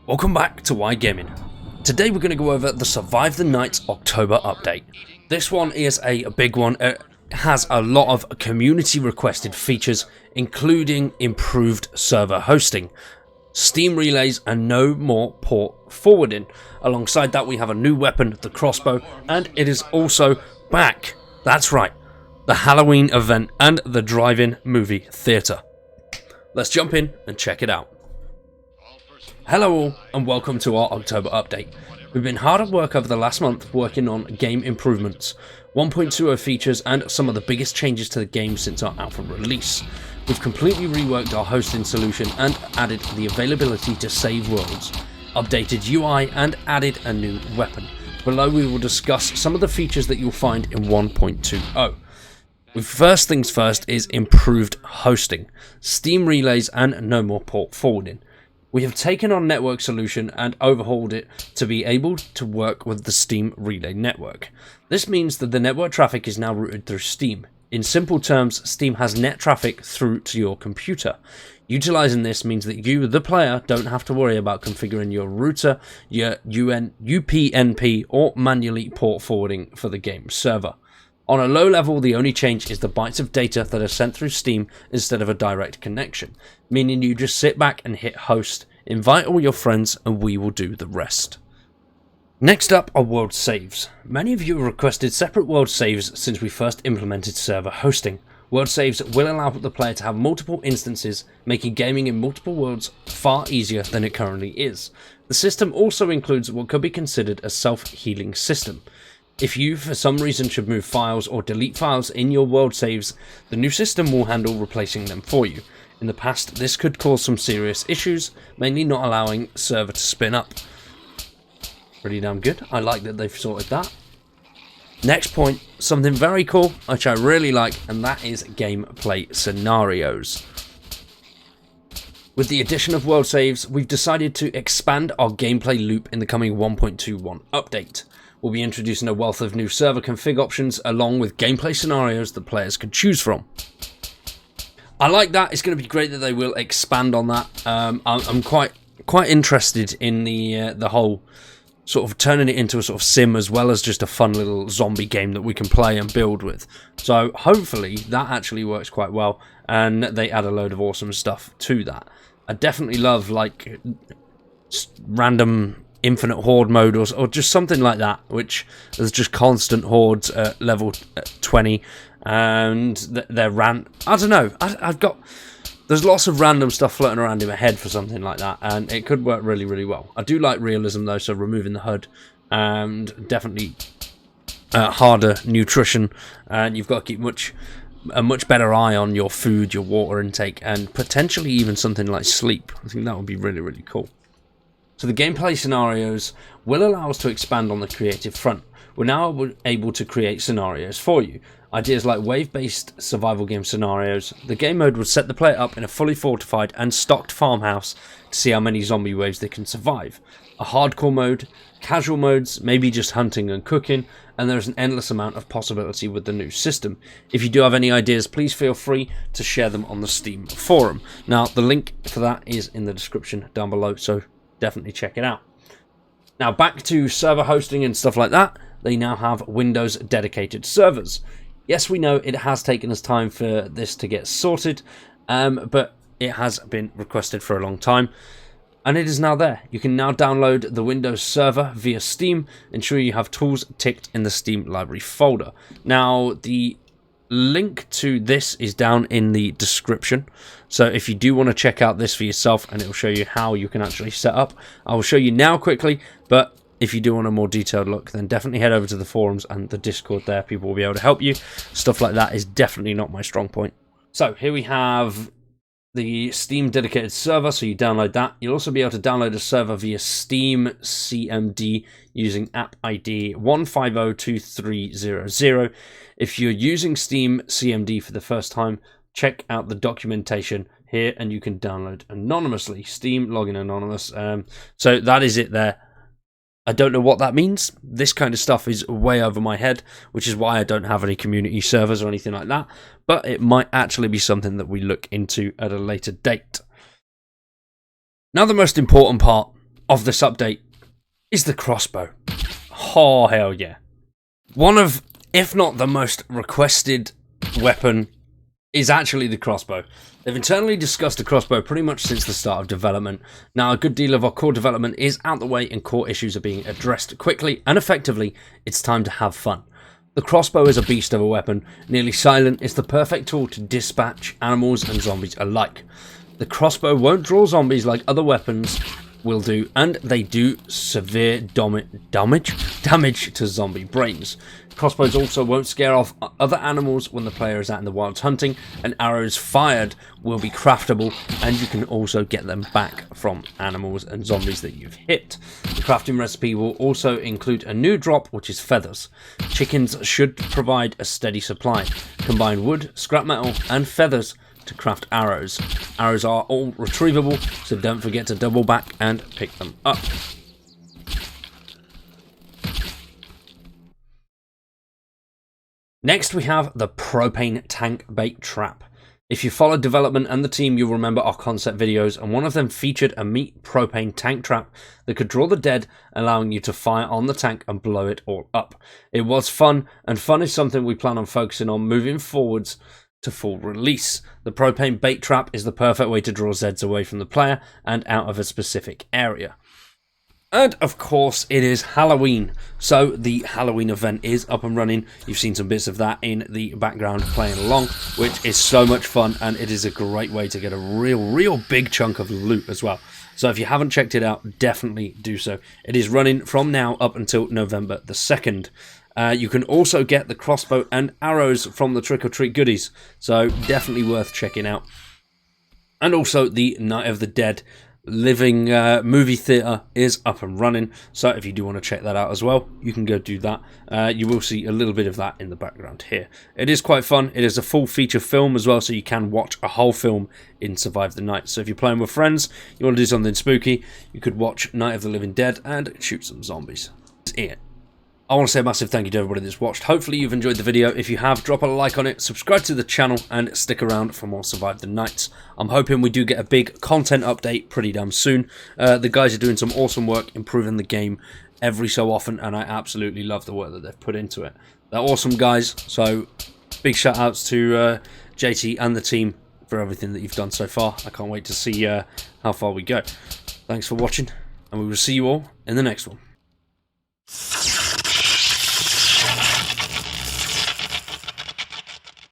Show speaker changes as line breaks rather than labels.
Welcome back to Why Gaming. Today we're going to go over the Survive the Night October update. This one is a big one. It has a lot of community requested features, including improved server hosting, Steam relays, and no more port forwarding. Alongside that we have a new weapon, the Crossbow, and it is also back. That's right, the Halloween event and the drive-in movie theatre. Let's jump in and check it out. Hello all, and welcome to our October update. We've been hard at work over the last month working on game improvements, 1.20 features, and some of the biggest changes to the game since our alpha release. We've completely reworked our hosting solution and added the availability to save worlds, updated UI, and added a new weapon. Below we will discuss some of the features that you'll find in 1.20. First things first is improved hosting, Steam relays, and no more port forwarding. We have taken our network solution and overhauled it to be able to work with the Steam relay network. This means that the network traffic is now routed through Steam. In simple terms, Steam has net traffic through to your computer. Utilizing this means that you, the player, don't have to worry about configuring your router, your UPnP, or manually port forwarding for the game server. On a low level, the only change is the bytes of data that are sent through Steam instead of a direct connection, meaning you just sit back and hit host, invite all your friends, and we will do the rest. Next up are world saves. Many of you have requested separate world saves since we first implemented server hosting. World saves will allow the player to have multiple instances, making gaming in multiple worlds far easier than it currently is. The system also includes what could be considered a self-healing system. If you, for some reason, should move files or delete files in your world saves, the new system will handle replacing them for you. In the past, this could cause some serious issues, mainly not allowing server to spin up. Pretty damn good. I like that they've sorted that. Next point, something very cool, which I really like, and that is gameplay scenarios. With the addition of world saves, we've decided to expand our gameplay loop in the coming 1.21 update. We'll be introducing a wealth of new server config options along with gameplay scenarios that players can choose from. I like that. It's going to be great that they will expand on that. I'm quite interested in the whole sort of turning it into a sort of sim as well as just a fun little zombie game that we can play and build with. So hopefully that actually works quite well and they add a load of awesome stuff to that. I definitely love like random infinite horde mode or just something like that, which there's just constant hordes at level 20 and they're I don't know, there's lots of random stuff floating around in my head for something like that, and it could work really, really well. I do like realism though, so removing the HUD and definitely harder nutrition, and you've got to keep a much better eye on your food, your water intake, and potentially even something like sleep. I think that would be really, really cool. So the gameplay scenarios will allow us to expand on the creative front. We're now able to create scenarios for you. Ideas like wave-based survival game scenarios. The game mode would set the player up in a fully fortified and stocked farmhouse to see how many zombie waves they can survive. A hardcore mode, casual modes, maybe just hunting and cooking, and there's an endless amount of possibility with the new system. If you do have any ideas, please feel free to share them on the Steam forum. Now, the link for that is in the description down below, so definitely check it out. Now back to server hosting and stuff like that. They now have Windows dedicated servers. Yes, we know it has taken us time for this to get sorted, but it has been requested for a long time, and it is now there. You can now download the Windows server via Steam. Ensure you have tools ticked in the Steam library folder. Now the link to this is down in the description, so if you do want to check out this for yourself, and it will show you how you can actually set up. I will show you now quickly, but if you do want a more detailed look, then definitely head over to the forums and the Discord there. People will be able to help you. Stuff like that is definitely not my strong point. So here we have the Steam dedicated server, so you download that. You'll also be able to download a server via Steam CMD using app ID 1502300. If you're using Steam CMD for the first time, check out the documentation here and you can download anonymously. Steam login anonymous. So that is it there. I don't know what that means. This kind of stuff is way over my head, which is why I don't have any community servers or anything like that. But it might actually be something that we look into at a later date. Now the most important part, of this update is the crossbow. Oh, hell yeah. One of, if not the most requested weapon, is actually the crossbow. They've internally discussed the crossbow pretty much since the start of development. Now, a good deal of our core development is out the way and core issues are being addressed quickly and effectively. It's time to have fun. The crossbow is a beast of a weapon. Nearly silent, it's the perfect tool to dispatch animals and zombies alike. The crossbow won't draw zombies like other weapons will do, and they do severe damage to zombie brains. Crossbows also won't scare off other animals when the player is out in the wilds hunting, and arrows fired will be craftable, and you can also get them back from animals and zombies that you've hit. The crafting recipe will also include a new drop, which is feathers. Chickens should provide a steady supply. Combine wood, scrap metal, and feathers to craft arrows. Arrows are all retrievable, so don't forget to double back and pick them up. Next we have the propane tank bait trap. If you followed development and the team, you'll remember our concept videos, and one of them featured a meat propane tank trap that could draw the dead, allowing you to fire on the tank and blow it all up. It was fun, and fun is something we plan on focusing on moving forwards to full release. The propane bait trap is the perfect way to draw Zeds away from the player and out of a specific area. And of course it is Halloween, so the Halloween event is up and running. You've seen some bits of that in the background playing along, which is so much fun, and it is a great way to get a real big chunk of loot as well. So if you haven't checked it out, definitely do so. It is running from now up until November the 2nd. You can also get the crossbow and arrows from the Trick or Treat goodies, so definitely worth checking out. And also the Night of the Dead living movie theatre is up and running, so if you do want to check that out as well, you can go do that. You will see a little bit of that in the background here. It is quite fun. It is a full feature film as well, so you can watch a whole film in Survive the Night. So if you're playing with friends, you want to do something spooky, you could watch Night of the Living Dead and shoot some zombies. That's it. I want to say a massive thank you to everybody that's watched. Hopefully you've enjoyed the video. If you have, drop a like on it, subscribe to the channel, and stick around for more Survive the Nights. I'm hoping we do get a big content update pretty damn soon. The guys are doing some awesome work improving the game every so often, and I absolutely love the work that they've put into it. They're awesome guys, so big shout outs to JT and the team for everything that you've done so far. I can't wait to see how far we go. Thanks for watching, and we will see you all in the next one.